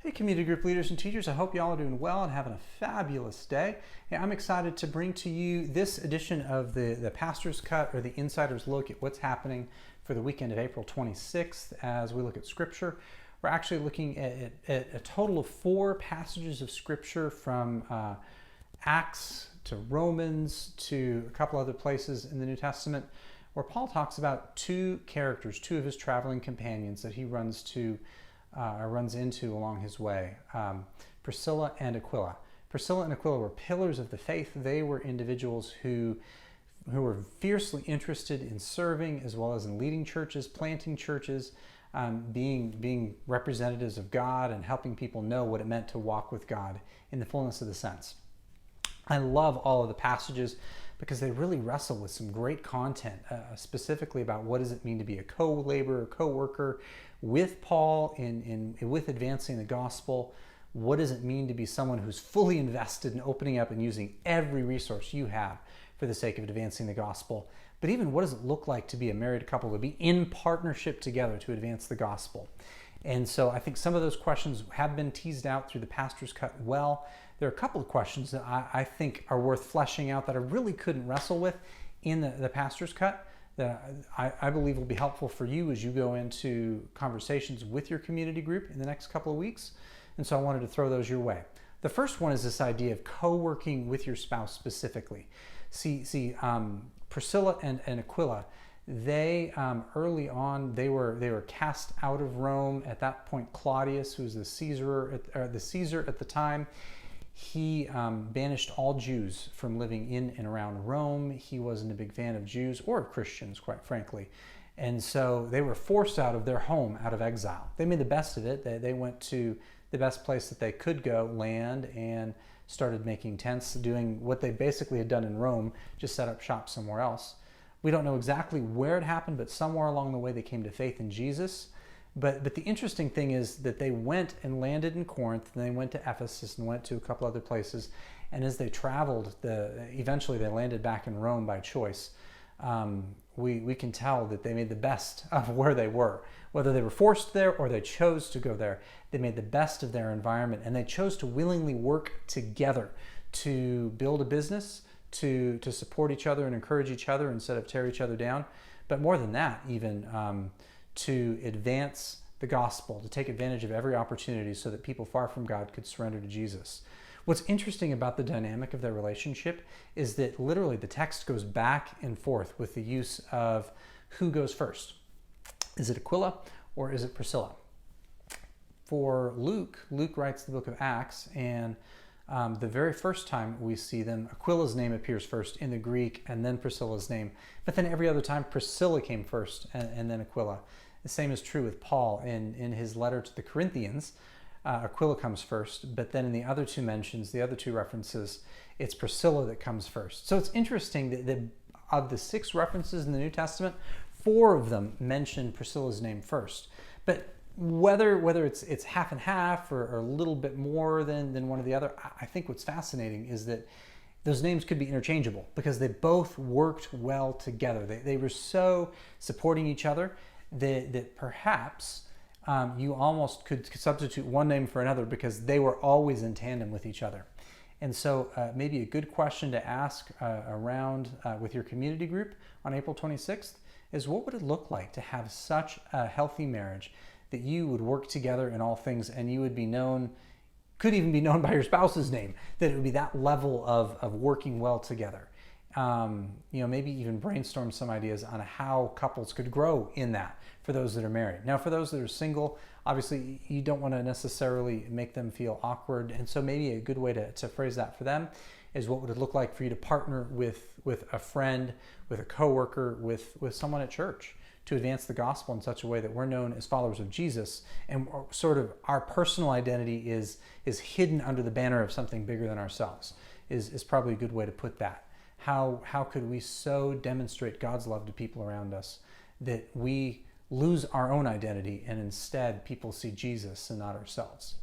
Hey, community group leaders and teachers. I hope you all are doing well and having a fabulous day. Hey, I'm excited to bring to you this edition of the Pastor's Cut, or the Insider's Look at what's happening for the weekend of April 26th as we look at Scripture. We're actually looking at a total of 4 passages of Scripture from Acts to Romans to a couple other places in the New Testament, where Paul talks about 2 characters, 2 of his traveling companions that he runs into along his way. Priscilla and Aquila. Priscilla and Aquila were pillars of the faith. They were individuals who were fiercely interested in serving as well as in leading churches, planting churches, being representatives of God and helping people know what it meant to walk with God in the fullness of the sense. I love all of the passages because they really wrestle with some great content, specifically about what does it mean to be a co-laborer, co-worker with Paul with advancing the gospel. What does it mean to be someone who's fully invested in opening up and using every resource you have for the sake of advancing the gospel? But even what does it look like to be a married couple, to be in partnership together to advance the gospel? And so I think some of those questions have been teased out through the Pastor's Cut well. There are a couple of questions that I think are worth fleshing out that I really couldn't wrestle with in the Pastor's Cut that I believe will be helpful for you as you go into conversations with your community group in the next couple of weeks. And so I wanted to throw those your way. The first one is this idea of co-working with your spouse specifically. Priscilla and Aquila, they early on they were cast out of Rome. At that point, Claudius, who was the Caesar at the time, he banished all Jews from living in and around Rome. He wasn't a big fan of Jews or of Christians, quite frankly. And so they were forced out of their home, out of exile. They made the best of it. They went to the best place that they could go, land, and started making tents, doing what they basically had done in Rome, just set up shop somewhere else. We don't know exactly where it happened, but somewhere along the way they came to faith in Jesus. But the interesting thing is that they went and landed in Corinth, and they went to Ephesus and went to a couple other places. And as they traveled, eventually they landed back in Rome by choice. We can tell that they made the best of where they were. Whether they were forced there or they chose to go there, they made the best of their environment, and they chose to willingly work together to build a business, to support each other and encourage each other instead of tear each other down. But more than that, even to advance the gospel, to take advantage of every opportunity so that people far from God could surrender to Jesus. What's interesting about the dynamic of their relationship is that literally the text goes back and forth with the use of who goes first. Is it Aquila or is it Priscilla? For Luke writes the book of Acts, and the very first time we see them, Aquila's name appears first in the Greek and then Priscilla's name. But then every other time, Priscilla came first and then Aquila. The same is true with Paul in his letter to the Corinthians. Aquila comes first, but then in the other 2 mentions, the other 2 references, it's Priscilla that comes first. So it's interesting that of the 6 references in the New Testament, 4 of them mention Priscilla's name first. But whether it's half and half or a little bit more than one or the other, I think what's fascinating is that those names could be interchangeable because they both worked well together. They were so supporting each other that perhaps you almost could substitute one name for another because they were always in tandem with each other. And so maybe a good question to ask around with your community group on April 26th is, what would it look like to have such a healthy marriage that you would work together in all things and you would be known, could even be known by your spouse's name, that it would be that level of working well together. Maybe even brainstorm some ideas on how couples could grow in that for those that are married. Now, for those that are single, obviously you don't want to necessarily make them feel awkward. And so maybe a good way to phrase that for them is, what would it look like for you to partner with a friend, with a coworker, with someone at church to advance the gospel in such a way that we're known as followers of Jesus, and sort of our personal identity is hidden under the banner of something bigger than ourselves, is probably a good way to put that. How could we so demonstrate God's love to people around us that we lose our own identity and instead people see Jesus and not ourselves?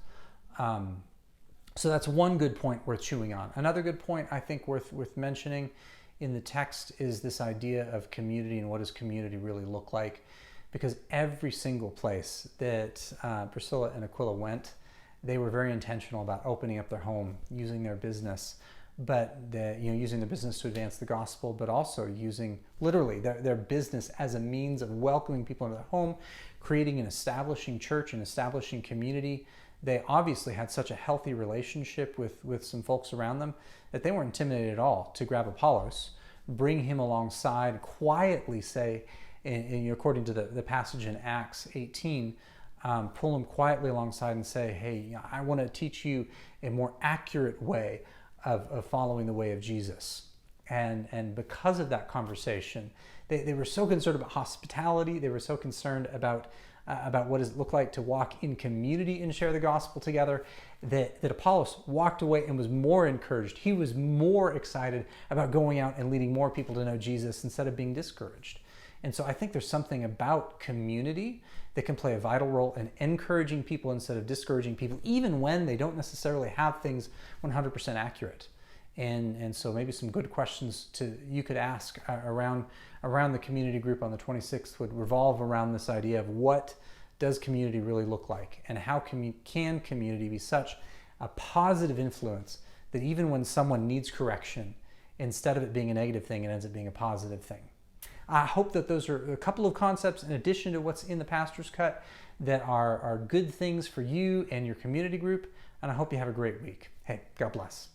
So that's one good point worth chewing on. Another good point I think worth mentioning in the text is this idea of community and what does community really look like. Because every single place that Priscilla and Aquila went, they were very intentional about opening up their home, using their business, but using the business to advance the gospel, but also using literally their business as a means of welcoming people into their home, creating and establishing church and establishing community. They obviously had such a healthy relationship with some folks around them that they weren't intimidated at all to grab Apollos, bring him alongside, quietly say, according to the passage in Acts 18, pull him quietly alongside and say, hey, I want to teach you a more accurate way of following the way of Jesus. And because of that conversation, they were so concerned about hospitality. They were so concerned about what does it look like to walk in community and share the gospel together, that Apollos walked away and was more encouraged. He was more excited about going out and leading more people to know Jesus instead of being discouraged. And so I think there's something about community that can play a vital role in encouraging people instead of discouraging people, even when they don't necessarily have things 100% accurate. And so maybe some good questions you could ask around the community group on the 26th would revolve around this idea of what does community really look like, and how can community be such a positive influence that even when someone needs correction, instead of it being a negative thing, it ends up being a positive thing. I hope that those are a couple of concepts in addition to what's in the Pastor's Cut that are good things for you and your community group, and I hope you have a great week. Hey, God bless.